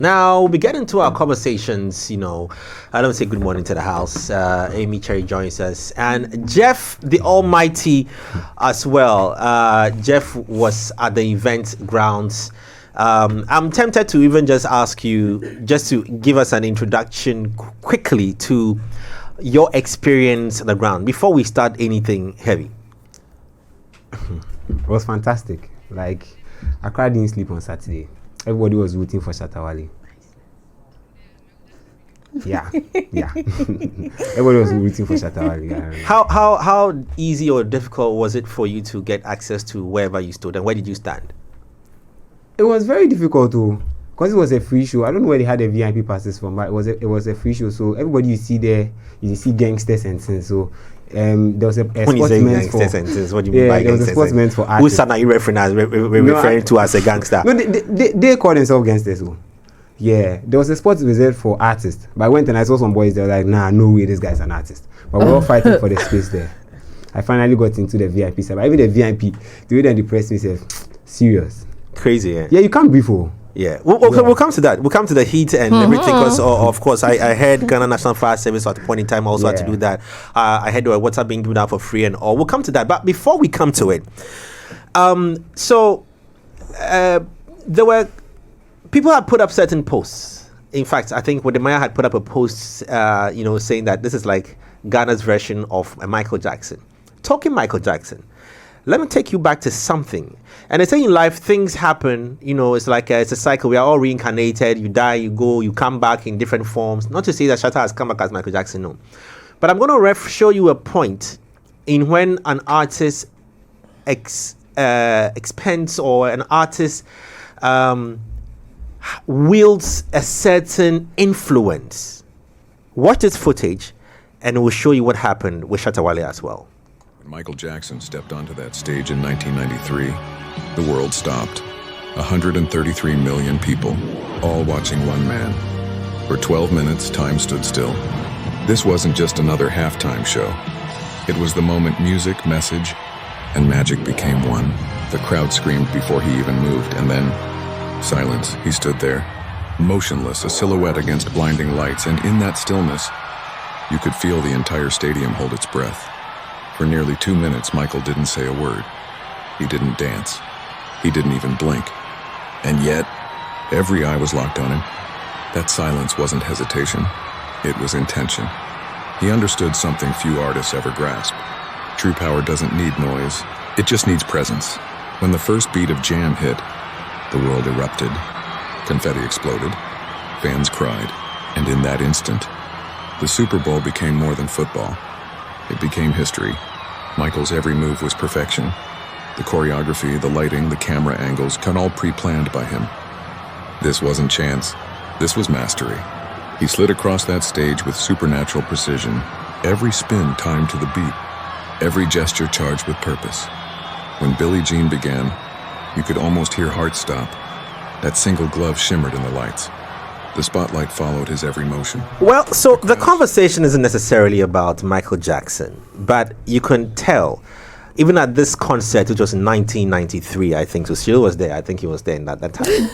Now we get into our conversations. I don't say good morning to the house. Amy Cherry joins us, and Jeff the Almighty as well. Jeff was at the event grounds. I'm tempted to even just ask you just to give us an introduction quickly to your experience on the ground before we start anything heavy. It was fantastic. Like, Accra didn't sleep on Saturday. Everybody was rooting for Shatta Wale. Yeah. Everybody was rooting for Shatta Wale. Yeah. How easy or difficult was it for you to get access to wherever you stood, and where did you stand? It was very difficult too, because it was a free show. I don't know where they had the VIP passes from, but it was a free show. So everybody you see there, you see gangsters and things. So there was a when you say gangsters and things, what do you mean by there was a sportsman for artists. Whose son are you referring to as a gangster? No, they call themselves gangsters. So. Yeah, there was a spot reserved for artists. But I went and I saw some boys. They were like, "Nah, no way, this guy's an artist." But we're all fighting for the space there. I finally got into the VIP side. But even the VIP, the way they depressed me, said, "Serious, crazy." Yeah, you can't breathe. Yeah, we'll come to that. We'll come to the heat and everything. Because of course, I heard Ghana National Fire Service at the point in time also had to do that. I heard WhatsApp being given out for free and all. We'll come to that. But before we come to it, there were people had put up certain posts. In fact, I think Wodemaya had put up a post, saying that this is like Ghana's version of Michael Jackson. Talking Michael Jackson, let me take you back to something. And they say in life, things happen. It's like it's a cycle. We are all reincarnated. You die, you go, you come back in different forms. Not to say that Shatta has come back as Michael Jackson, no. But I'm going to show you a point in when an artist expends or an artist wields a certain influence. Watch this footage and we'll show you what happened with Shatta Wale as well. When Michael Jackson stepped onto that stage in 1993, the world stopped. 133 million people, all watching one man. For 12 minutes, time stood still. This wasn't just another halftime show. It was the moment music, message, and magic became one. The crowd screamed before he even moved, and then silence. He stood there, motionless, a silhouette against blinding lights, and in that stillness, you could feel the entire stadium hold its breath. For nearly 2 minutes, Michael didn't say a word. He didn't dance. He didn't even blink. And yet, every eye was locked on him. That silence wasn't hesitation. It was intention. He understood something few artists ever grasp. True power doesn't need noise. It just needs presence. When the first beat of Jam hit, the world erupted. Confetti exploded. Fans cried. And in that instant, the Super Bowl became more than football. It became history. Michael's every move was perfection. The choreography, the lighting, the camera angles, all pre-planned by him. This wasn't chance. This was mastery. He slid across that stage with supernatural precision. Every spin timed to the beat. Every gesture charged with purpose. When Billie Jean began, you could almost hear hearts stop. That single glove shimmered in the lights. The spotlight followed his every motion. Well, so the conversation isn't necessarily about Michael Jackson, but you can tell, even at this concert, which was in 1993, I think, so Cyril was there. I think he was there in that time.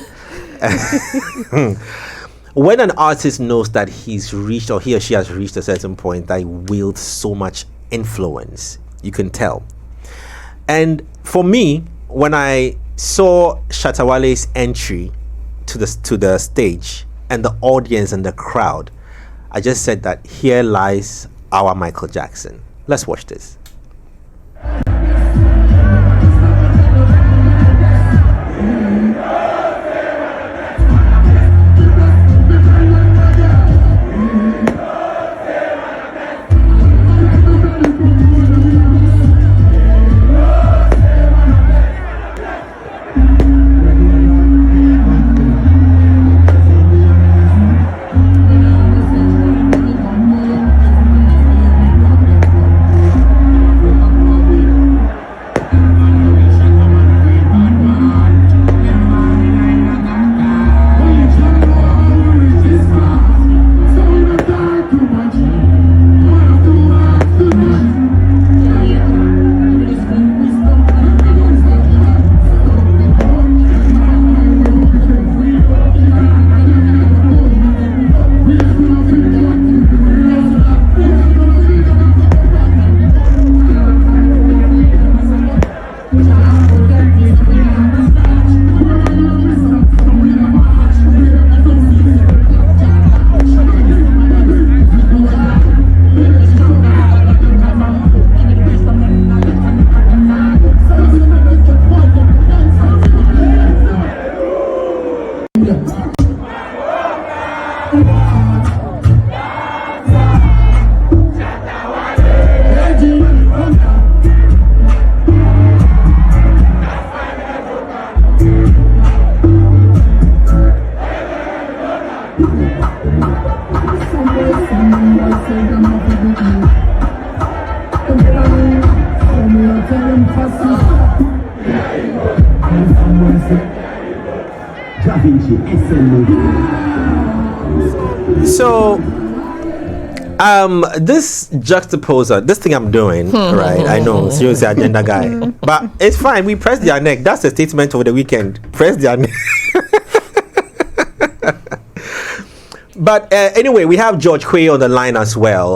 When an artist knows that he's reached, or he or she has reached a certain point that wields so much influence, you can tell. And for me, when I saw Shatta Wale's entry to the stage and the audience and the crowd, I just said that here lies our Michael Jackson. Let's watch this. So, this juxtaposer, this thing I'm doing, right? I know, seriously, agenda guy, but it's fine. We press their neck. That's a statement over the weekend. Press their neck. But anyway, we have George Quay on the line as well.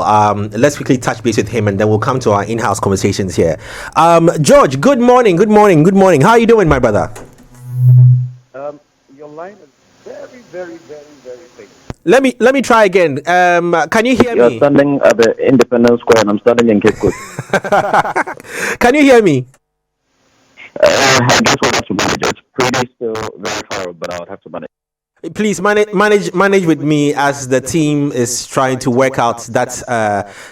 Let's quickly touch base with him, and then we'll come to our in-house conversations here. George, good morning, good morning, good morning. How are you doing, my brother? Your line is very, very, very, very thick. Let me try again. Can you hear You're me? standing at the Independence Square, and I'm standing in Cape Coast. Can you hear me? I just want to manage. It's pretty still very far, but I would have to manage. Please manage with me as the team is trying to work out that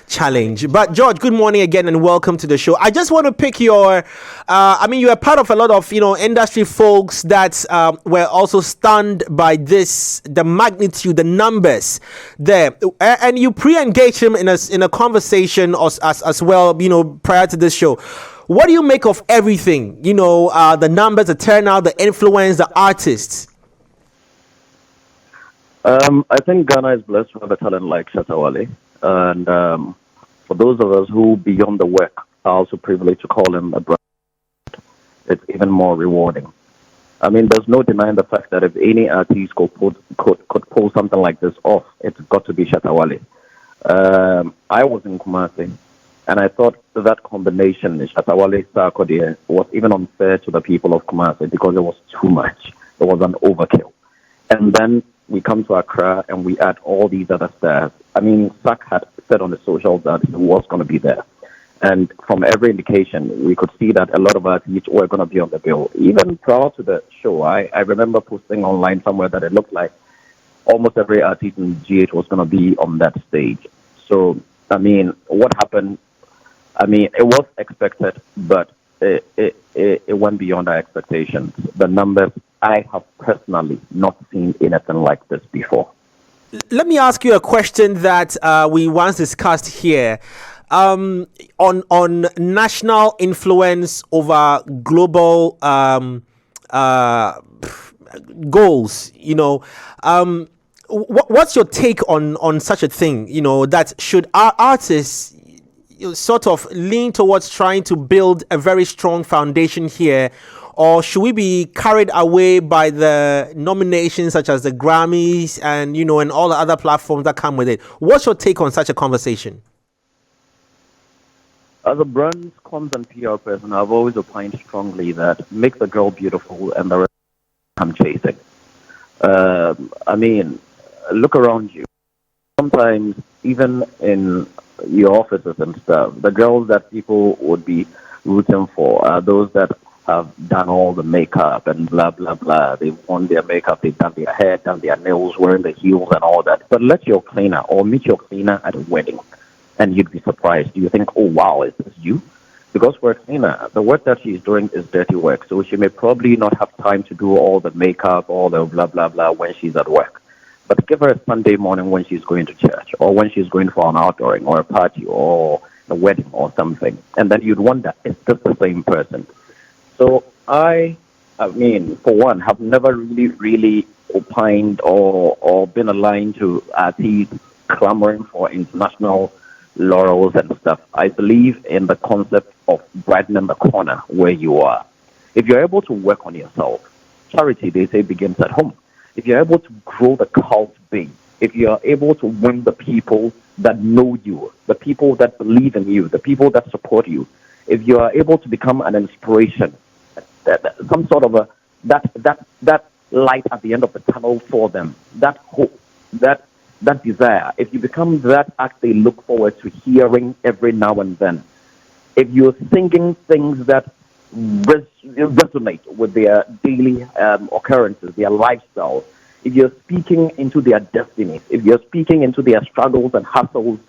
challenge. But George, good morning again and welcome to the show. I just want to pick your, you are part of a lot of industry folks that were also stunned by this, the magnitude, the numbers there, and you pre-engaged him in a conversation as well, prior to this show. What do you make of everything? The numbers, the turnout, the influence, the artists. I think Ghana is blessed with a talent like Shatta Wale. And for those of us who, beyond the work, are also privileged to call him a brand, it's even more rewarding. I mean, there's no denying the fact that if any artist could pull something like this off, it's got to be Shatta Wale. I was in Kumasi, and I thought that combination, Shatta Wale, Star Kodia, was even unfair to the people of Kumasi because it was too much. It was an overkill. And then we come to Accra and we add all these other stars. I mean, Sack had said on the socials that he was going to be there. And from every indication, we could see that a lot of artists were going to be on the bill. Even prior to the show, I remember posting online somewhere that it looked like almost every artist in GH was going to be on that stage. So, I mean, what happened? I mean, it was expected, but it went beyond our expectations. The numbers, I have personally not seen anything like this before. Let me ask you a question that we once discussed here on national influence over global goals. What's your take on such a thing? That should our artists sort of lean towards trying to build a very strong foundation here, or should we be carried away by the nominations such as the Grammys and and all the other platforms that come with it? What's your take on such a conversation? As a brand comms and PR person, I've always opined strongly that make the girl beautiful and the rest I'm chasing. I mean, look around you. Sometimes, even in your offices and stuff, the girls that people would be rooting for are those that have done all the makeup and blah, blah, blah. They've worn their makeup, they've done their hair, done their nails, wearing the heels and all that. But let your cleaner or meet your cleaner at a wedding and you'd be surprised. Do you think, oh, wow, is this you? Because for a cleaner, the work that she's doing is dirty work. So she may probably not have time to do all the makeup, all the blah, blah, blah when she's at work. But give her a Sunday morning when she's going to church or when she's going for an outdooring or a party or a wedding or something. And then you'd wonder, is this the same person? So I mean, for one, have never really opined or been aligned to artists clamoring for international laurels and stuff. I believe in the concept of brightening the corner where you are. If you're able to work on yourself, charity, they say, begins at home. If you're able to grow the cult base, if you're able to win the people that know you, the people that believe in you, the people that support you, if you are able to become an inspiration, some sort of that light at the end of the tunnel for them, that hope, that desire, if you become that act they look forward to hearing every now and then, if you're singing things that resonate with their daily occurrences, their lifestyle, if you're speaking into their destinies, if you're speaking into their struggles and hustles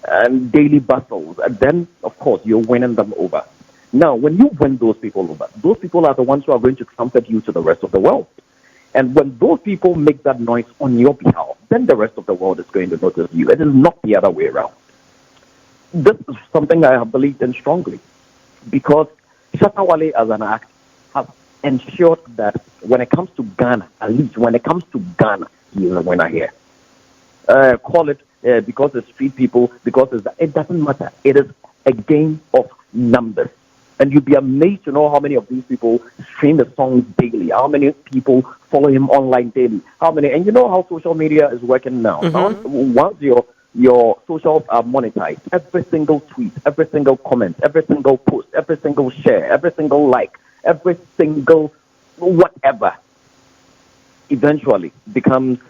and daily bustles, then, of course, you're winning them over. Now, when you win those people over, those people are the ones who are going to trumpet you to the rest of the world. And when those people make that noise on your behalf, then the rest of the world is going to notice you. It is not the other way around. This is something I have believed in strongly, because Shatta Wale as an act has ensured that when it comes to Ghana, at least when it comes to Ghana, he is a winner here. Call it because it's street people, because it doesn't matter. It is a game of numbers. And you'd be amazed to know how many of these people stream the songs daily, how many people follow him online daily, and you know how social media is working now. Once your socials are monetized, every single tweet, every single comment, every single post, every single share, every single like, every single whatever eventually becomes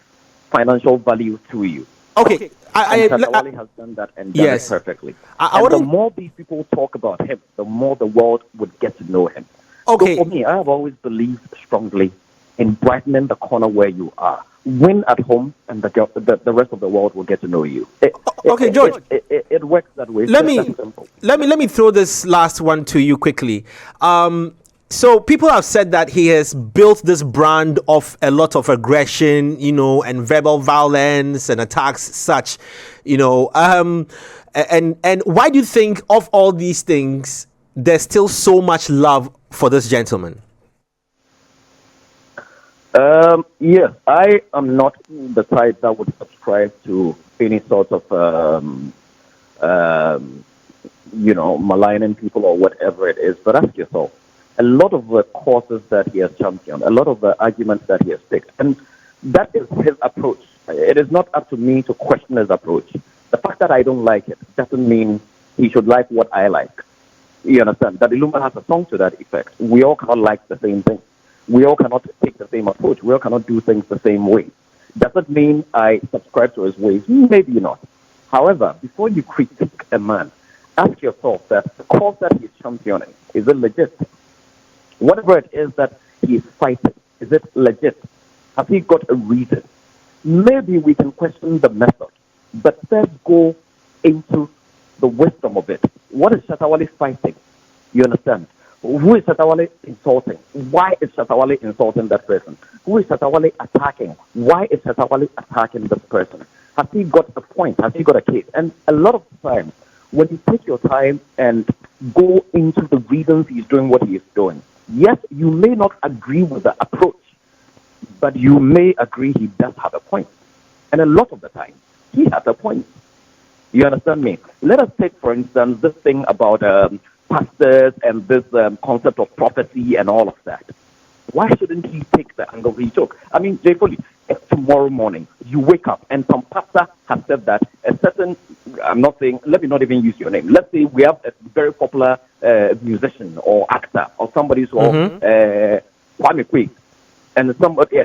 financial value to you. Okay. Shatta Wale has done that and done it perfectly. The more these people talk about him, the more the world would get to know him. Okay. So for me, I have always believed strongly in brightening the corner where you are. Win at home, and the rest of the world will get to know you. George. It works that way. Let me throw this last one to you quickly. So people have said that he has built this brand of a lot of aggression, and verbal violence and attacks, such, and why do you think of all these things, there's still so much love for this gentleman? Yes, I am not the type that would subscribe to any sort of, maligning people or whatever it is. But ask yourself, a lot of the causes that he has championed, a lot of the arguments that he has picked, and that is his approach. It is not up to me to question his approach. The fact that I don't like it doesn't mean he should like what I like. You understand? That Iluma has a song to that effect. We all cannot like the same thing. We all cannot take the same approach. We all cannot do things the same way. Does it mean I subscribe to his ways? Maybe not. However, before you critique a man, ask yourself that the cause that he's championing, is it legit? Whatever it is that he is fighting, is it legit? Has he got a reason? Maybe we can question the method, but first go into the wisdom of it. What is Shatta Wale fighting? You understand? Who is Shatta Wale insulting? Why is Shatta Wale insulting that person? Who is Shatta Wale attacking? Why is Shatta Wale attacking this person? Has he got a point? Has he got a case? And a lot of times, when you take your time and go into the reasons he's doing what he is doing, yes, you may not agree with the approach, but you may agree he does have a point. And a lot of the time, he has a point. You understand me? Let us take, for instance, this thing about pastors and this concept of prophecy and all of that. Why shouldn't he take the angle he took? I mean, Jay Foley, if tomorrow morning you wake up and some pastor has said that a certain, I'm not saying, let me not even use your name. Let's say we have a very popular musician or actor or somebody who, Kwame Kwe, and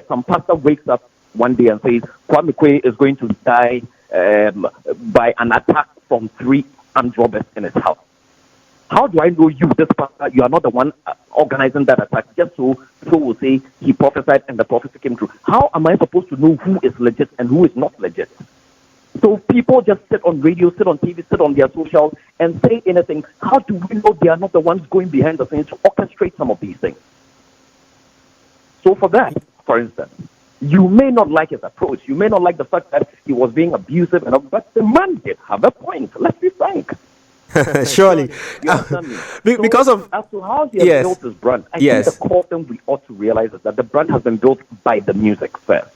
some pastor wakes up one day and says Kwame Kwe is going to die by an attack from 3 armed robbers in his house. How do I know you, this pastor, you are not the one organizing that attack, just so will say he prophesied and the prophecy came true? How am I supposed to know who is legit and who is not legit? So people just sit on radio, sit on TV, sit on their socials and say anything. How do we know they are not the ones going behind the scenes to orchestrate some of these things? So for that, for instance, you may not like his approach. You may not like the fact that he was being abusive, but the man did have a point. Let's be frank. Surely. Because of as to how he has built his brand, I think the core thing we ought to realize is that the brand has been built by the music first.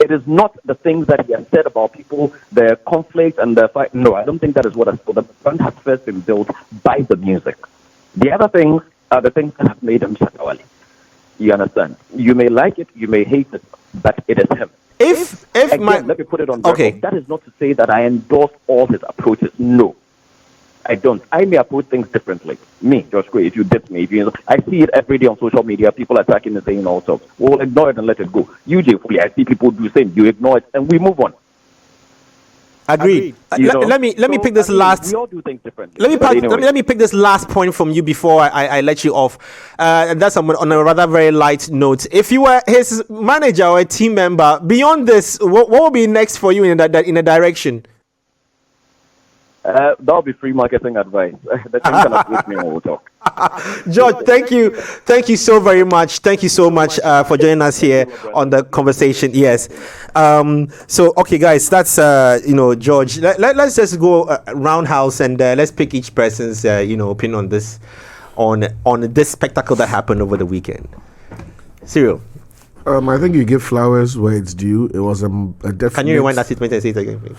It is not the things that he has said about people, the conflict and the fight. No, I don't think that is what I saw. The brand has first been built by the music. The other things are the things that have made him Shatta Wale. You understand? You may like it, you may hate it, but it is him. Let me put it on record. That is not to say that I endorse all his approaches. No, I don't. I may approach things differently. Me, Josh Gray, if you dip me, I see it every day on social media, people attacking and saying all sorts. We'll ignore it and let it go. You, Jay Foley, I see people do the same. You ignore it and we move on. Agreed. Let me pick this last. We all do things differently. Let me pick this last point from you before I let you off. And that's on a rather very light note. If you were his manager or a team member, beyond this, what will be next for you in a direction? That'll be free marketing advice. The thing can approach me and we'll talk. George, thank you so very much. Thank you so much for joining us here on the conversation. Yes. So okay, guys, that's George. Let's just go roundhouse and let's pick each person's opinion on this spectacle that happened over the weekend. Cyril. I think you give flowers where it's due. It was a definite. Can you rewind that statement and say it again, please?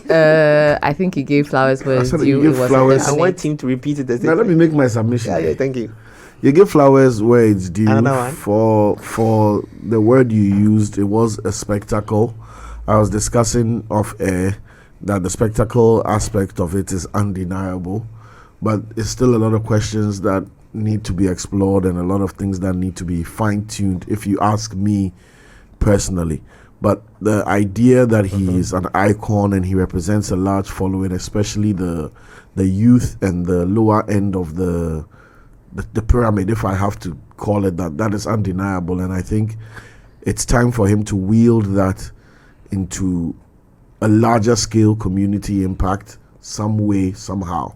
I think you gave flowers where it's due. You give flowers. I want him to repeat it. Now let me make my submission. Yeah, thank you. You give flowers where it's due. Another one. For the word you used. It was a spectacle. I was discussing off air that the spectacle aspect of it is undeniable, but it's still a lot of questions that need to be explored and a lot of things that need to be fine-tuned, if you ask me personally. But the idea that he is an icon and he represents a large following, especially the youth and the lower end of the pyramid, if I have to call it that, that is undeniable. And I think it's time for him to wield that into a larger scale community impact some way, somehow.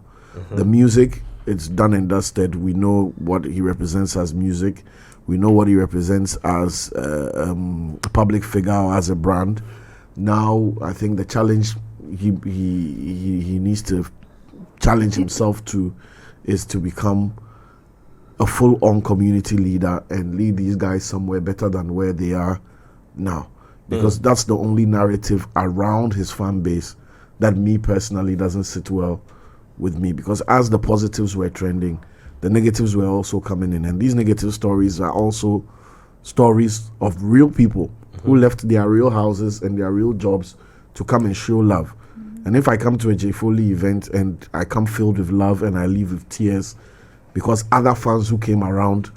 The music, it's done and dusted. We know what he represents as music. We know what he represents as a public figure or as a brand. Now, I think the challenge he needs to challenge himself to is to become a full-on community leader and lead these guys somewhere better than where they are now. Because that's the only narrative around his fan base that me personally doesn't sit well with me, because as the positives were trending, the negatives were also coming in, and these negative stories are also stories of real people who left their real houses and their real jobs to come and show love. And if I come to a J Foley event and I come filled with love and I leave with tears because other fans who came around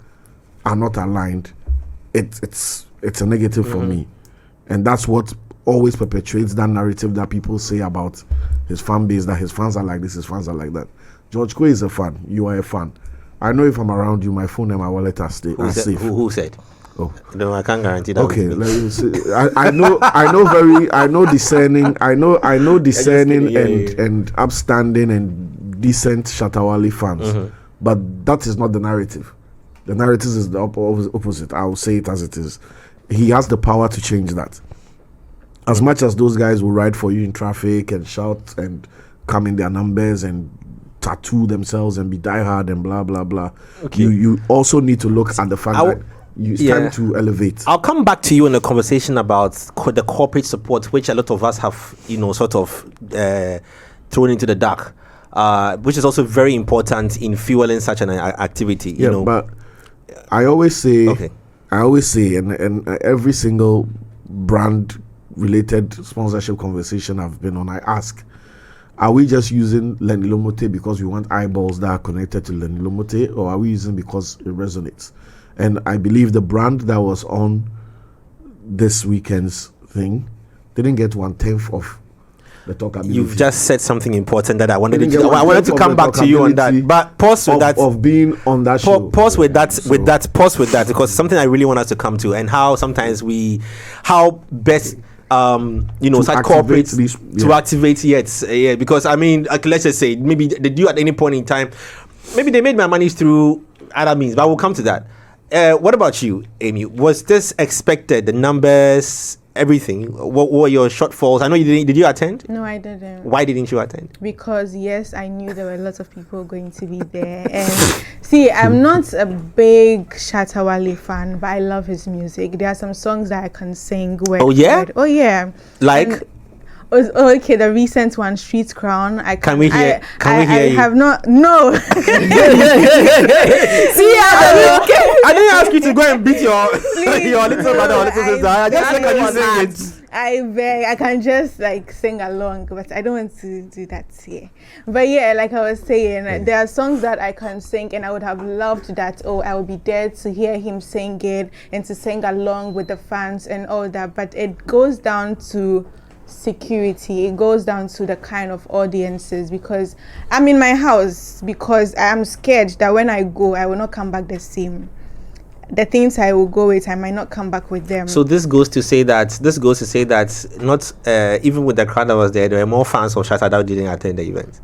are not aligned, it's a negative for me. And that's what always perpetuates that narrative that people say about his fan base, that his fans are like this, his fans are like that. George Kwe is a fan. You are a fan. I know if I'm around you, my phone and my wallet are safe. Who said? Oh, no, I can't guarantee that. Okay, let me see. I know discerning and upstanding and decent Shatta Wale fans, but that is not the narrative. The narrative is the opposite. I will say it as it is. He has the power to change that. As much as those guys will ride for you in traffic and shout and come in their numbers and tattoo themselves and be diehard and blah blah blah, you also need to look at the fact that it's time to elevate. I'll come back to you in a conversation about the corporate support, which a lot of us have, sort of thrown into the dark, which is also very important in fueling such an activity. You know, but I always say, and every single brand related sponsorship conversation I've been on, I ask, are we just using Lenny Lomote because we want eyeballs that are connected to Lenny Lomote, or are we using because it resonates? And I believe the brand that was on this weekend's thing didn't get 1/10 of the talkability. You've just said something important that I wanted to come back to you on that. But pause with that of being on that show. Pause with that because something I really want us to come to, and how sometimes how best such corporates to activate because I mean, let's just say maybe they do at any point in time, maybe they made my money through other means, but we'll come to that. What about you, Amy? Was this expected? The numbers, everything. What were your shortfalls? I know you didn't. Did you attend? No, I didn't. Why didn't you attend? Because yes, I knew there were lots of people going to be there. And see, I'm not a big Shatta Wale fan, but I love his music. There are some songs that I can sing. Oh yeah. Oh yeah. Like. Okay, the recent one, Street Crown. Can we hear you? I have not. No. See, I didn't ask you to go and beat your little brother or little sister. I just said, can you sing it? I beg. I can just sing along, but I don't want to do that here. But yeah, like I was saying, there are songs that I can sing, and I would have loved that. Oh, I would be there to hear him sing it and to sing along with the fans and all that. But it goes down to security. It goes down to the kind of audiences, because I'm in my house because I am scared that when I go I will not come back the same. the things I will go with, I might not come back with them. So this goes to say that not even with the crowd that was there were more fans of Shatta that didn't attend the event.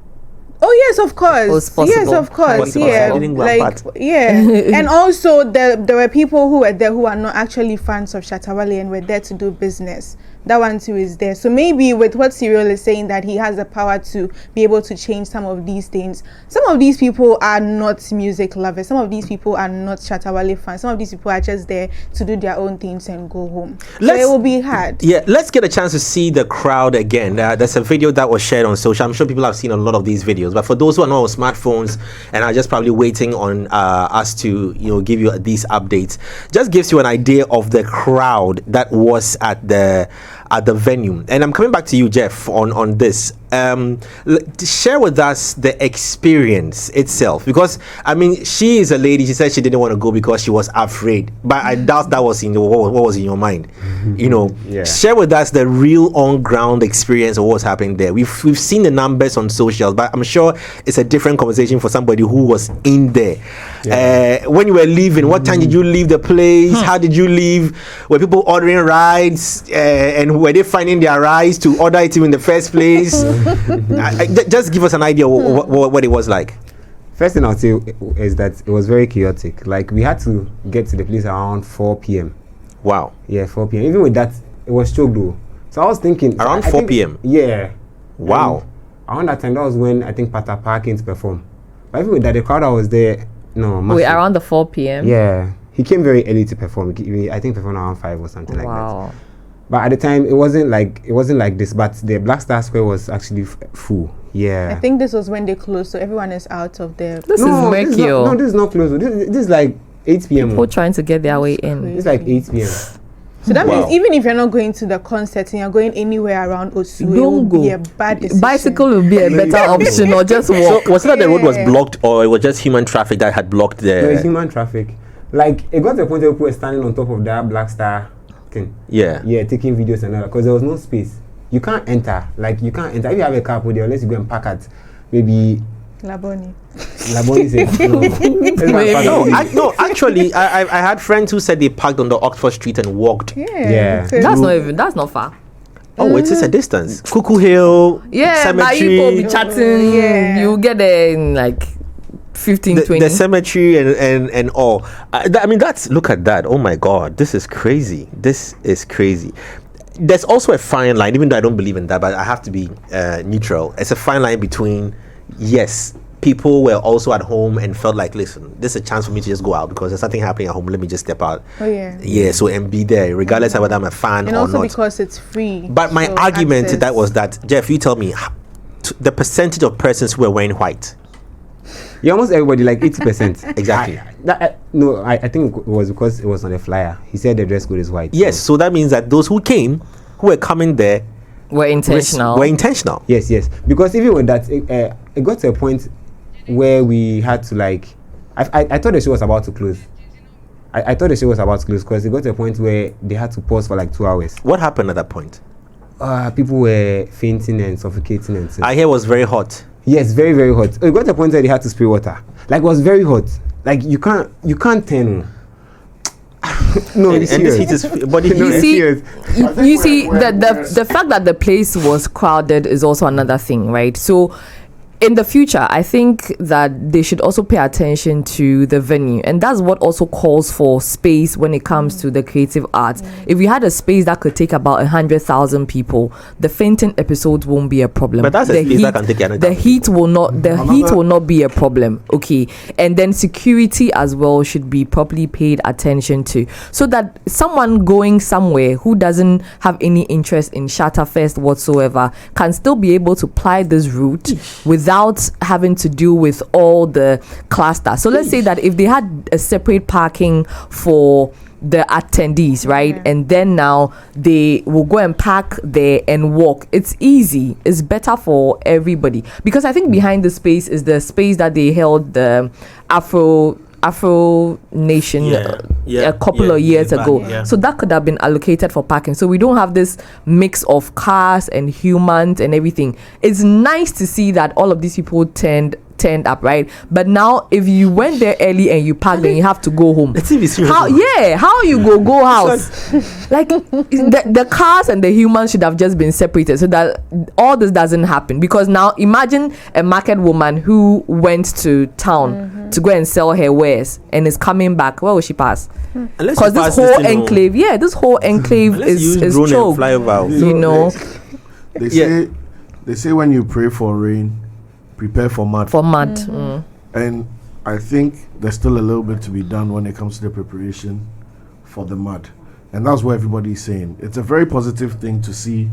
Oh yes, of course. Yes, of course. Possible. Yeah, I didn't go like apart. yeah. And also there were people who were there who are not actually fans of Shatta Wale and were there to do business. That one too is there. So maybe with what Cyril is saying, that he has the power to be able to change some of these things. Some of these people are not music lovers. Some of these people are not Shatta Wale fans. Some of these people are just there to do their own things and go home. So it will be hard. Yeah, let's get a chance to see the crowd again. There's a video that was shared on social. I'm sure people have seen a lot of these videos. But for those who are not on smartphones and are just probably waiting on us to give you these updates, just gives you an idea of the crowd that was at the venue. And I'm coming back to you, Jeff, on this. Share with us the experience itself, because I mean, she is a lady. She said she didn't want to go because she was afraid, but I doubt that was what was in your mind. Share with us the real on ground experience of what's happening there. We've seen the numbers on socials, but I'm sure it's a different conversation for somebody who was in there. When you were leaving, what time did you leave the place? How did you leave? Were people ordering rides, and were they finding their rides to order it in the first place? Just give us an idea of what it was like. First thing I'll say is that it was very chaotic. Like, we had to get to the place around 4 p.m. Wow. Yeah, 4 p.m. Even with that, it was choked though. So I was thinking around 4 p.m. Yeah. Wow. Around that time, that was when I think Pata Parkins performed. But even with that, the crowd that was there, wait, around the 4 p.m. Yeah, he came very early to perform. I think performed around 5 or something like that. But at the time, it wasn't like this. But the Black Star Square was actually full. Yeah. I think this was when they closed, so everyone is out of there. This is Mercure. No, this is not closed. This is like 8 p.m. People trying to get their way in. It's like 8 p.m. So that means even if you're not going to the concert and you're going anywhere around Osu, it will be a bad decision. Bicycle will be a better option, or just walk. So was it that the road was blocked, or it was just human traffic that had blocked the... No, it's human traffic. Like, it got to the point where people were standing on top of that Black Star thing. Yeah, taking videos and all that, because there was no space. You can't enter. Like, you can't enter. If you have a car put there, unless you go and park at maybe... Laboni says no. Actually, I had friends who said they parked on the Oxford Street and walked. Yeah. That's not far. Oh, it is a distance. Cuckoo Hill, cemetery. People be chatting. Yeah. You get there in like 15, 20. The cemetery and all. I mean, look at that. Oh my God, this is crazy. This is crazy. There's also a fine line, even though I don't believe in that, but I have to be neutral. It's a fine line between, yes, people were also at home and felt like, listen, this is a chance for me to just go out because there's something happening at home. Let me just step out. Oh yeah. Yeah. So and be there, regardless of whether I'm a fan and or also not. because it's free. But my argument to that was that, Jeff, you tell me the percentage of persons who were wearing white. Yeah, almost everybody, like 80%. Exactly. I think it was because it was on the flyer. He said the dress code is white. Yes. So that means that those who were coming there, were intentional. Yes. Because even with that, it got to a point where we had to I thought the show was about to close. I thought the show was about to close because it got to a point where they had to pause for like 2 hours. What happened at that point? People were fainting and suffocating and stuff. I hear it was very hot. Yes, very, very hot. It got to a point where they had to spray water. Like, it was very hot. Like, you can't turn. No, and this heat is body heat. You see, the fact that the place was crowded is also another thing, right? So in the future, I think that they should also pay attention to the venue, and that's what also calls for space when it comes to the creative arts. If we had a space that could take about 100,000 people, the fainting episode won't be a problem. But that's a space that can take 100,000. The heat will not be a problem. Okay, and then security as well should be properly paid attention to, so that someone going somewhere who doesn't have any interest in ShattaFest whatsoever can still be able to ply this route without having to deal with all the cluster. So let's say that if they had a separate parking for the attendees, right? And then now they will go and park there and walk. It's easy. It's better for everybody. Because I think behind the space is the space that they held the Afro Nation a couple of years ago. Yeah. So that could have been allocated for parking. So we don't have this mix of cars and humans and everything. It's nice to see that all of these people turned turned up, right? But now if you went there early and you parked, then you have to go home. Let's see if it's serious. How you go house? Like the cars and the humans should have just been separated so that all this doesn't happen. Because now imagine a market woman who went to town to go and sell her wares and is coming back. Where will she pass? Because this whole enclave, this whole enclave is choked. You know. They say when you pray for rain, prepare for mud. And I think there's still a little bit to be done when it comes to the preparation for the mud. And that's what everybody's saying. It's a very positive thing to see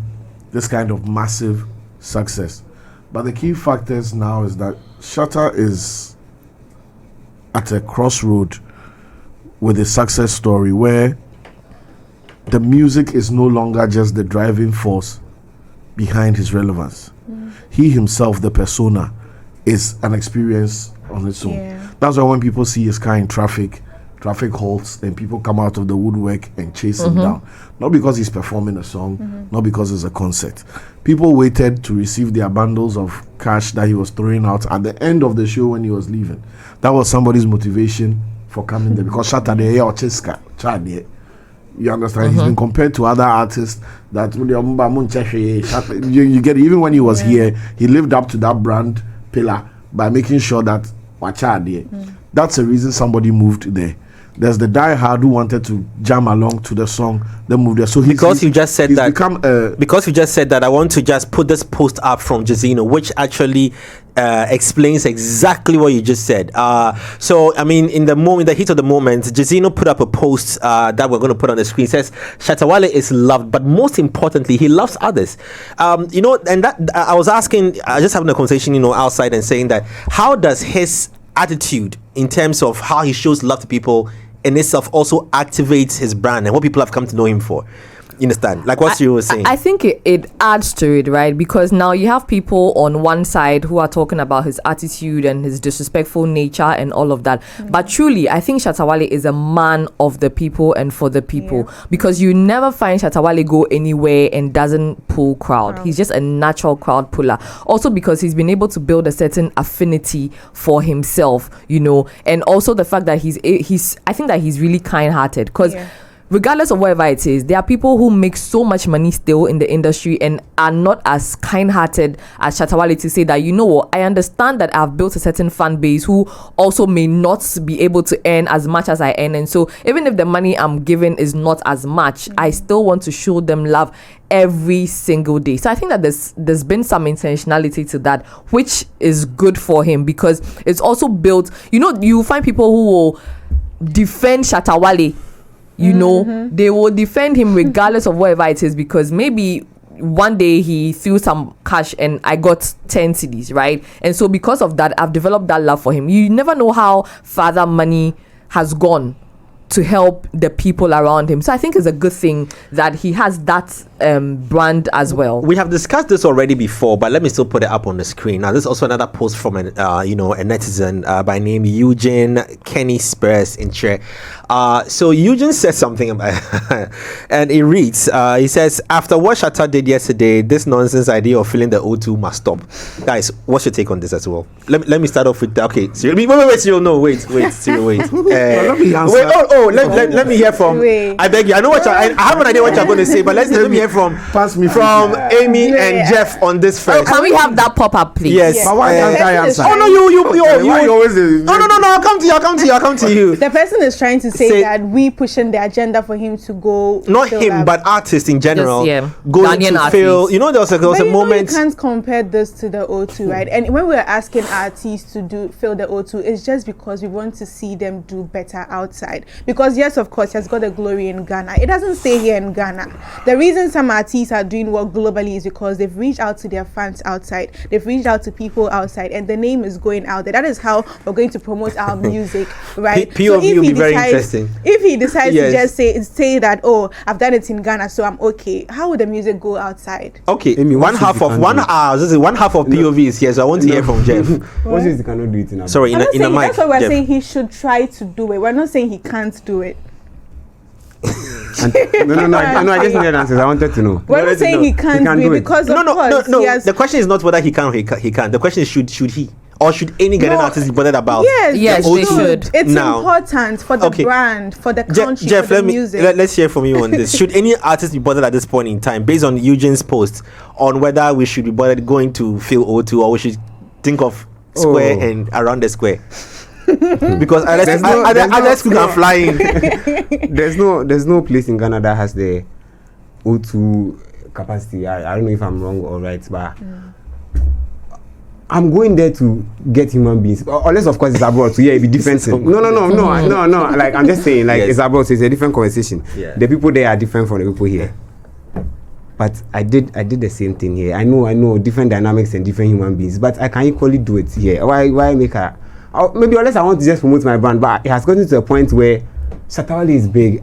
this kind of massive success. But the key factors now is that Shatta is at a crossroad with a success story where the music is no longer just the driving force behind his relevance. He himself, the persona, is an experience on its own. That's why when people see his car in traffic halts, then people come out of the woodwork and chase him down. Not because he's performing a song, not because it's a concert. People waited to receive their bundles of cash that he was throwing out at the end of the show when he was leaving. That was somebody's motivation for coming there, because Shatta you understand? He's been compared to other artists that you get it. Even when he was here, he lived up to that brand pillar by making sure that that's the reason somebody moved there. There's the diehard who wanted to jam along to the song, then moved there. So because you just said that, I want to just put this post up from Jazino, which actually explains exactly what you just said. So I mean, in the heat of the moment, Jazino put up a post that we're going to put on the screen. It says Shatta Wale is loved, but most importantly, he loves others. And that I was asking, just having a conversation, outside, and saying that how does his attitude in terms of how he shows love to people in itself also activates his brand and what people have come to know him for? You understand? Like what you were saying. I think it adds to it, right? Because now you have people on one side who are talking about his attitude and his disrespectful nature and all of that. But truly, I think Shatta Wale is a man of the people and for the people. Because you never find Shatta Wale go anywhere and doesn't pull crowd. He's just a natural crowd puller. Also because he's been able to build a certain affinity for himself, and also the fact that I think that he's really kind-hearted. Because regardless of whatever it is, there are people who make so much money still in the industry and are not as kind-hearted as Shatta Wale to say that, I understand that I've built a certain fan base who also may not be able to earn as much as I earn. And so even if the money I'm giving is not as much, I still want to show them love every single day. So I think that there's been some intentionality to that, which is good for him, because it's also built, you find people who will defend Shatta Wale. They will defend him regardless of whatever it is, because maybe one day he threw some cash and I got 10 CDs, right? And so because of that, I've developed that love for him. You never know how far that money has gone to help the people around him. So I think it's a good thing that he has that brand as well. We have discussed this already before, but let me still put it up on the screen. Now, this is also another post from a netizen by name Eugene Kenny Spurs in chair. So Eugene says something about and it reads, he says, after what Shatta did yesterday, this nonsense idea of filling the O2 must stop. Guys, what's your take on this as well? Let me start off with wait, Cyril, no, wait, Cyril, wait. Let me answer. Let me hear from. I beg you. I know I have an idea what you're going to say, but let me hear from Amy and Jeff on this first. Can we have that pop up, please? Yes. But why can't I answer? Oh no, you always. No. I'll come to you. The person is trying to say that we pushing the agenda for him to go. Not him, but artists in general. Yes, going to fill. There was a moment. You can't compare this to the O2, right? And when we're asking artists to fill the O2, it's just because we want to see them do better outside. Because yes, of course, he has got the glory in Ghana. It doesn't stay here in Ghana. The reason some artists are doing well globally is because they've reached out to their fans outside. They've reached out to people outside, and the name is going out there. That is how we're going to promote our music, right? POV will be very interesting. If he decides to just say that, I've done it in Ghana, so I'm okay. How would the music go outside? Okay, Amy, one half of POV is here, so I want to hear from Jeff. What is he cannot do it in a Sorry, in a mic. That's what we're Jeff. saying. He should try to do it. We're not saying he can't do it. No, I just needed answers. I wanted to know. We're not saying he can't do it because of course. No. The question is not whether he can or he can't. The question is should he or should any Ghanaian artist be bothered about? Yes, the they O2 should. It's now? important for the brand, for the country, Jeff, for the music. let's hear from you on this. Should any artist be bothered at this point in time, based on Eugene's post, on whether we should be bothered going to Phil O2 or we should think of Square and around the Square? Because others can fly in. There's no place in Ghana that has the O2 capacity. I don't know if I'm wrong or right, but I'm going there to get human beings. Unless of course it's abroad, so yeah, it'd be different. No. Like I'm just saying, like it's abroad, so it's a different conversation. Yeah. The people there are different from the people here. But I did the same thing here. I know different dynamics and different human beings, but I can equally do it here. Why make a maybe unless I want to just promote my brand, but it has gotten to a point where Shatta Wale is big.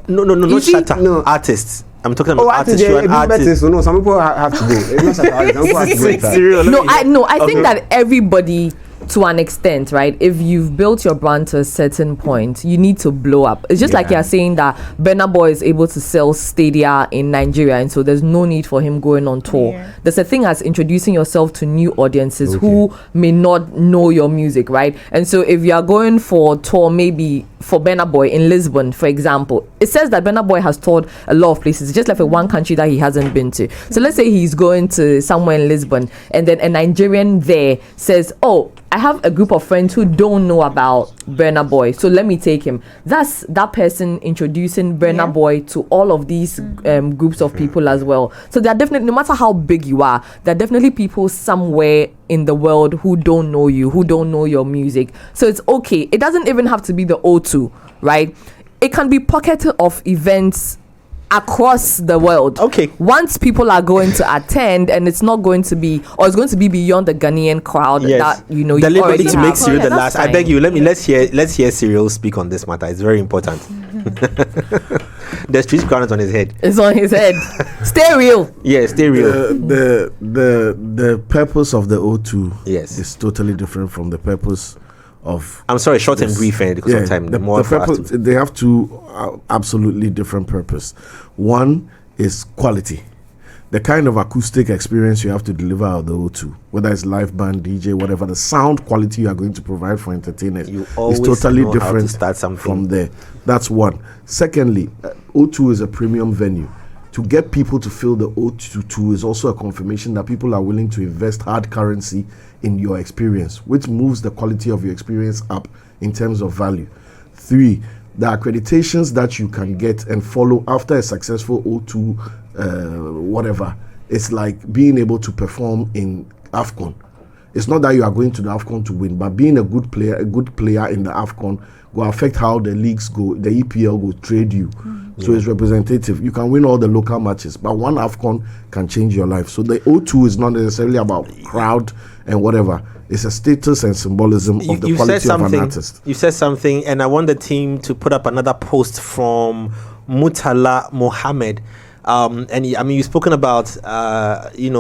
No, not Shatta. No. Artists. I'm talking about artists. So no, some people have to go. It's not Shatta Wale. Some people have to go. I think that everybody, to an extent, right? If you've built your brand to a certain point, you need to blow up. It's just like you're saying that Burna Boy is able to sell stadia in Nigeria, and so there's no need for him going on tour. Yeah. There's a thing as introducing yourself to new audiences who may not know your music, right? And so if you are going for tour, maybe for Burna Boy in Lisbon, for example, it says that Burna Boy has toured a lot of places. It's just like for one country that he hasn't been to. So let's say he's going to somewhere in Lisbon, and then a Nigerian there says, "Oh, I have a group of friends who don't know about Burna Boy, so let me take him." That's that person introducing Burna Boy to all of these groups of people as well. So there are definitely, no matter how big you are, there are definitely people somewhere in the world who don't know you, who don't know your music. So it's okay. It doesn't even have to be the O2, right? It can be pocket of events across the world. Okay. Once people are going to attend, and it's not going to be, or it's going to be beyond the Ghanaian crowd that you know. Deliberately to make Cyril the that's last. I fine. beg you. Let's hear Cyril speak on this matter. It's very important. The street crown is on his head. It's on his head. Stay real. Yeah, stay real. The purpose of the O2 is totally different from the purpose of. I'm sorry, short and brief, because of time. The purpose, they have two absolutely different purpose. One is quality. The kind of acoustic experience you have to deliver out of the O2, whether it's live band, DJ, whatever, the sound quality you are going to provide for entertainers is totally different from there. That's one. Secondly, O2 is a premium venue. To get people to fill the O2 is also a confirmation that people are willing to invest hard currency in your experience, which moves the quality of your experience up in terms of value. 3, the accreditations that you can get and follow after a successful O2 whatever, it's like being able to perform in AFCON. It's not that you are going to the AFCON to win, but being a good player in the AFCON will affect how the leagues go, the EPL will trade you. So it's representative. You can win all the local matches, but one AFCON can change your life. So the O2 is not necessarily about crowd and whatever. It's a status and symbolism of the quality of an artist. You said something, and I want the team to put up another post from Mutala Mohammed. And you've spoken about, you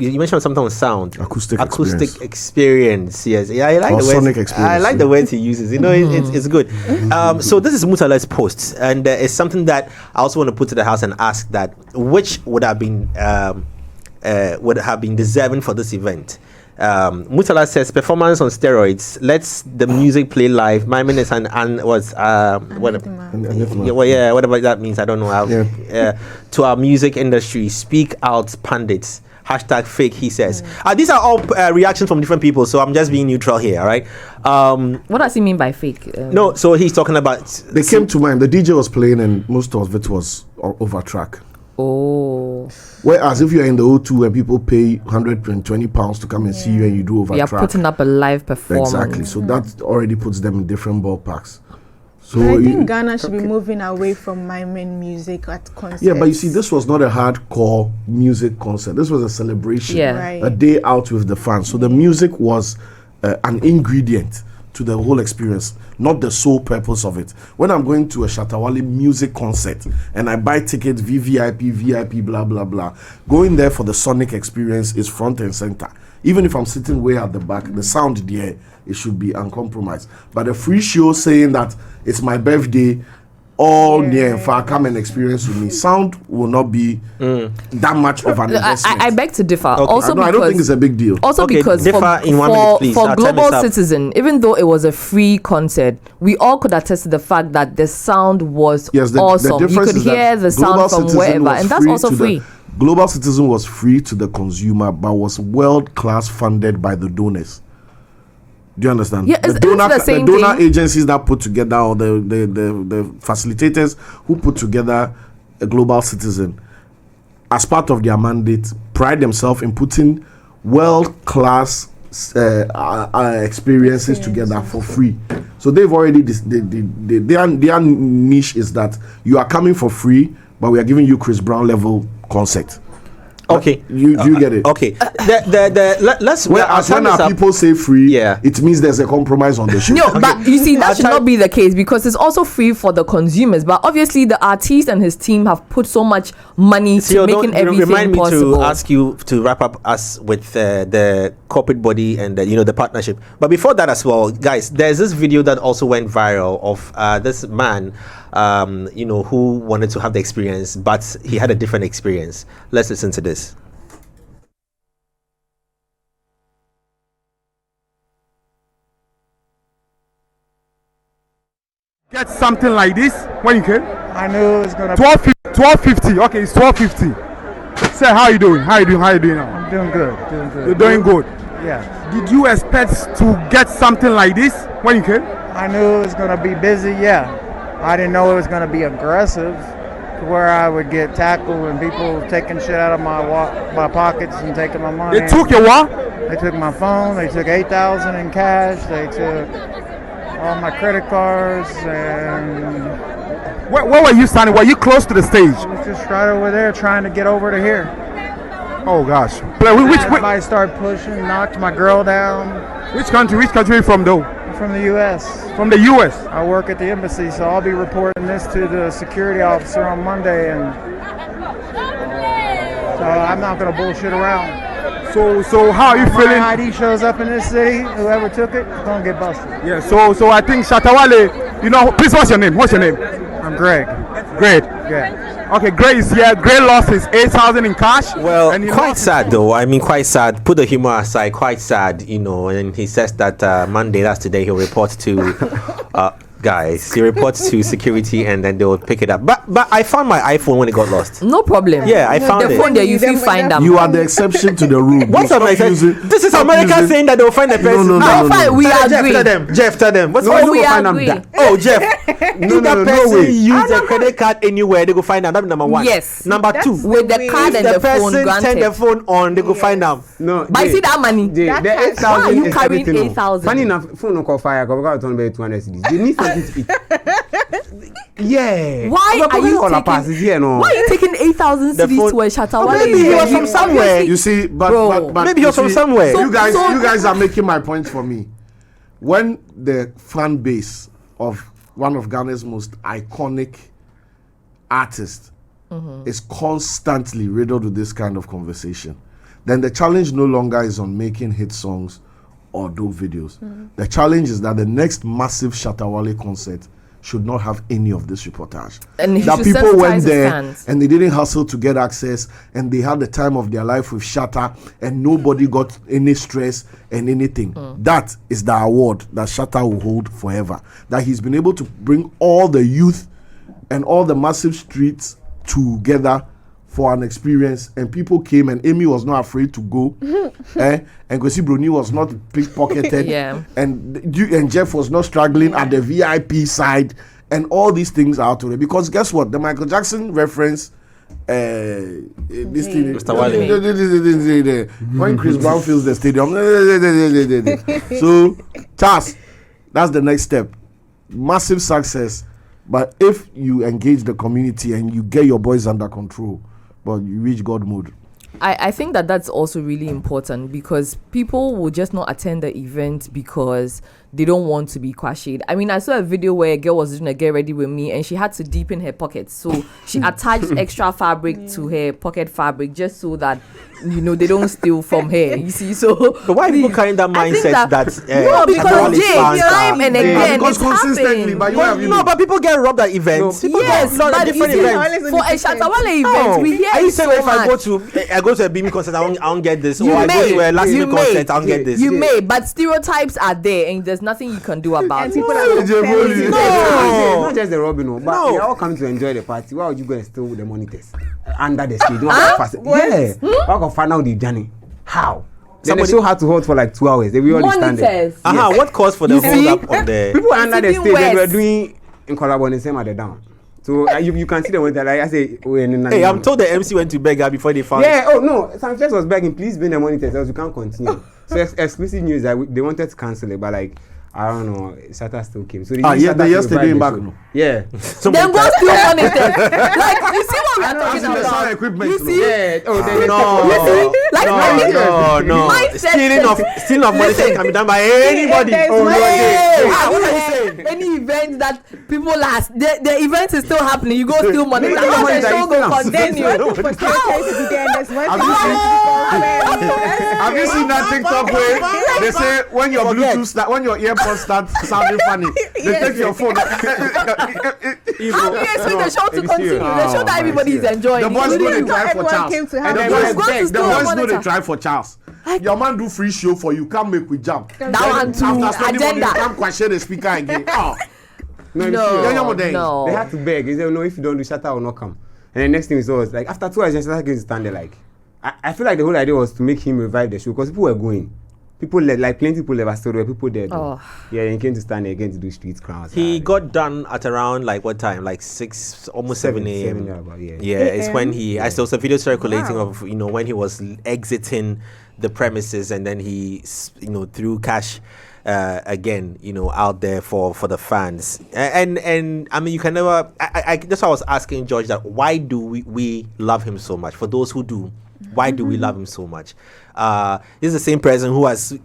mentioned something on sound, acoustic experience. Yes, yeah, I like the sonic words. Experience. I like the words he uses. It's good. So this is Mutala's post, and it's something that I also want to put to the house and ask that which would have been deserving for this event. Mutala says performance on steroids. Let's the music play live. My minutes and whatever that means. I don't know. To our music industry, speak out, pundits. #fake. He says. These are all reactions from different people, so I'm just being neutral here. All right. What does he mean by fake? No, so he's talking about. They came to mind. The DJ was playing, and most of it was over track. Oh. Whereas if you're in the O2 and people pay £120 to come and see you and you do over You're track, putting up a live performance. Exactly. So that already puts them in different ballparks. So I think Ghana should be moving away from miming music at concerts. Yeah, but you see, this was not a hardcore music concert. This was a celebration. Yeah. Right. A day out with the fans. So the music was an ingredient to the whole experience, not the sole purpose of it. When I'm going to a Shatta Wale music concert and I buy tickets, VIP, blah, blah, blah, going there for the sonic experience is front and center. Even if I'm sitting way at the back, the sound there, it should be uncompromised. But a free show saying that it's my birthday all near and far come and experience with me. Sound will not be that much of an investment. I beg to differ. Okay. Also, I don't think it's a big deal. Also, Okay, because differ in 1 minute, please. for Our time is Global up. Citizen, even though it was a free concert, we all could attest to the fact that the sound was Yes, the awesome. You difference could is that hear the Global sound from Citizen wherever, was and that's also to the- free. Global Citizen was free to the consumer, but was world class funded by the donors. Do you understand? Yeah, it's the same the donor thing. agencies that put together, or the facilitators who put together a Global Citizen, as part of their mandate, pride themselves in putting world class experiences together for free. So they've already their niche is that you are coming for free, but we are giving you Chris Brown level concert. Okay, you get it? Okay, let's. When our people say free, Yeah. it means there's a compromise on the show. No, but you see, Our that should time- not be the case because it's also free for the consumers. But obviously, the artist and his team have put so much money to Theo, making everything remind me possible. to ask you to wrap up us with the corporate body and the partnership. But before that as well, guys, there's this video that also went viral of this man, who wanted to have the experience, but he had a different experience. Let's listen to this. Get something like this when you came? I knew it was gonna be. 1250. Okay, it's 1250. Say, how you doing? How you doing now? I'm doing good. You're doing good. Yeah. Did you expect to get something like this when you came? I knew it was gonna be busy. Yeah. I didn't know it was gonna be aggressive, to where I would get tackled and people taking shit out of my pockets and taking my money. They took your what? They took my phone. They took $8,000 in cash. They took all my credit cards, and Where were you standing? Were you close to the stage? I was just right over there trying to get over to here. Oh gosh. Everybody started pushing, knocked my girl down. Which country are you from though? I'm from the U.S. From the US. I work at the embassy, so I'll be reporting this to the security officer on Monday, and so I'm not gonna bullshit around. So how are you If feeling? my ID shows up in this city, whoever took it is gonna get busted. Yeah, so I think Shatta Wale, please, what's your name? I'm Greg. Great. Yeah. Okay, Gray is here. Gray lost his 8,000 in cash. Well, and he quite lost- sad though. I mean, quite sad. Put the humor aside, quite sad, And he says that Monday, that's today, he'll report to guys. He reports to security, and then they will pick it up. But I found my iPhone when it got lost. No problem. Yeah, I found the it. phone there. You feel find them. You are the exception to the rule. What's Stop America? using- This is stop America using- saying that they'll find the person. no, How no, far no. we Jeff, agree? Jeff, tell them. What's No, wrong? we Go find them agree. that- Oh, Jeff. No, If that no person way. use a credit card anywhere, they go find out. That's number one. Yes. Number two, With the card if and the the phone person turn granted. the phone on, they go find out. No, But you see that money? the That 8,000 Why are you is carrying everything. 8,000? Funny enough, phone no call fire. Because we got to pay 200 cedis. They need something to eat. Yeah. Why But are you all our taking? passes here, no. Why are you taking 8,000 The cedis phone- to a Shatta Oh, Wale maybe he event? was from somewhere. You see, but Bro. Maybe you you're from see, somewhere. You guys, So- you guys are making my point for me. When the fan base of one of Ghana's most iconic artists is constantly riddled with this kind of conversation, then the challenge no longer is on making hit songs or dope videos. The challenge is that the next massive Shatta Wale concert should not have any of this reportage. And he that should people sensitize went his there fans. and they didn't hustle to get access, and they had the time of their life with Shatta, and nobody got any stress and anything. That is the award that Shatta will hold forever. That he's been able to bring all the youth and all the massive streets together for an experience, and people came, and Amy was not afraid to go, and Kwesi Bruni was not pickpocketed, Yeah. and Jeff was not struggling at the VIP side, and all these things are out there. Because guess what? The Michael Jackson reference, this thing, Mr. Wale. when Chris Brown fills the stadium, so Charles, that's the next step. Massive success. But if you engage the community and you get your boys under control, but you reach God mode. I think that that's also really important because people will just not attend the event because they don't want to be questioned. I mean, I saw a video where a girl was doing a get ready with me and she had to deepen her pockets. So she attached extra fabric to her pocket fabric just so that, they don't steal from her. You see, so. But why people carrying that mindset that no, because time and again, because it's consistently, but but people get robbed at events. People yes, get but different events. For a Shatta Wale event, we hear Are you it so saying if much. I go to a BB concert, I won't get this, You or I go may. to a last You minute may. concert, I won't get this? You may, but stereotypes are there, and there's nothing you can do about And it. people are It's not just the Robin, but No. we are all coming to enjoy the party. Why would you go and steal the monitors under the stage? Yeah, why go find out the journey? How? Somebody the show had to hold for like 2 hours. They all stand there. Monitors. What caused for the hold up on the? People are under the even stage. They were worse. doing in collaboration the same at the down. So you can see the one that like I say. Hey, I'm told the MC went to beg her before they found. Yeah. Oh no. Sanchez was begging, please bring the monitors, else you can't continue. So exclusive news that they wanted to cancel it, but like I don't know, Shatta still came. So they used Shatta to yesterday revive back. the show. No. Yeah. Then go steal monitors. Like, you see what we're talking about? Equipment. You see? Yeah. Oh, they No, Like, no. mindset. Stealing of money can be done by anybody. Yes, Oh, no. Hey, What are you saying? any event that people last, the event is still happening. You go steal money. Yeah, How the yeah, show yeah, go yeah. continue? For secretary to be there, and there's one Have you thing. Have you seen that TikTok where they say when your when your earpods start sounding funny, they take your phone. How do you expect the show to It is continue? serious. The show that everybody is enjoying. The boys know they including you. try for Everyone Charles. came to And have the it. You boys go to the steal boys know monitor. they try for Charles. Your man do free show for you. Come make we jump. That one too. After spending money, Agenda. come question the speaker again. Oh. No, They no. had to beg. They said, no, if you don't do Shatta will not come. And the next thing is always like after 2 hours, Shatta came to stand there like I feel like the whole idea was to make him revive the show because people were going. People like plenty people left story where people there. Oh. Yeah, he came to stand there again to do street crowds. He got done at around like what time? Like 6, almost 7 a.m. Yeah, it's when I saw some video circulating of when he was exiting the premises and then he threw cash again out there for the fans and I mean you can never. I that's why I was asking George that why do we love him so much? For those who do, why do we love him so much? This is the same person who has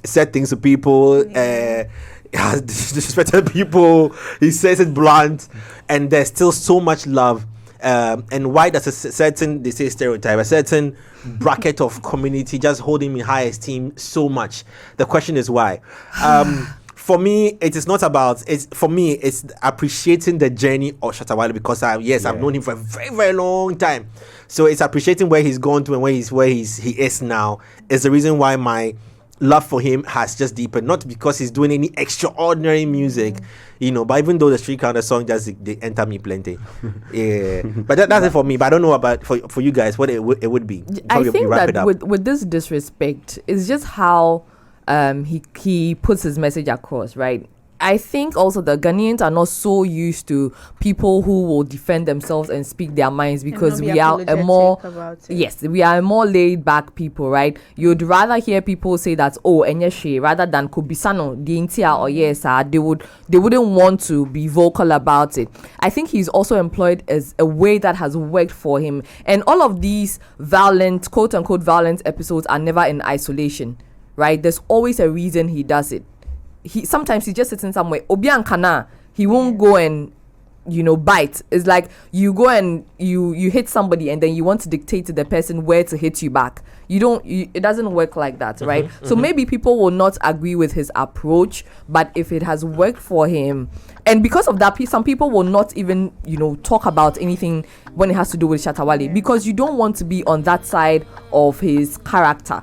said things to people, has disrespected people. He says it blunt, and there's still so much love. And why does a certain, they say stereotype, a certain bracket of community just hold him in high esteem so much? The question is why. For me, it is not about. It's appreciating the journey of Shatta Wale because I've known him for a very, very long time. So it's appreciating where he's gone to and he is now is the reason why my love for him has just deepened. Not because he's doing any extraordinary music, but even though the street corner song they enter me plenty. Yeah, but that's it for me. But I don't know about for you guys what it would be. I think that with this disrespect, it's just how he puts his message across, right? I think also the Ghanaians are not so used to people who will defend themselves and speak their minds because we are a more we are a more laid back people, right? You'd rather hear people say that enyeshe rather than kubisano the intia or yes they wouldn't want to be vocal about it. I think he's also employed as a way that has worked for him, and all of these violent quote unquote violent episodes are never in isolation, right? There's always a reason he does it. Sometimes he just sits in somewhere. Obiankana, he won't go and bite. It's like you go and you hit somebody and then you want to dictate to the person where to hit you back. It doesn't work like that, right? So maybe people will not agree with his approach, but if it has worked for him, and because of that, some people will not even talk about anything when it has to do with Shatta Wale because you don't want to be on that side of his character.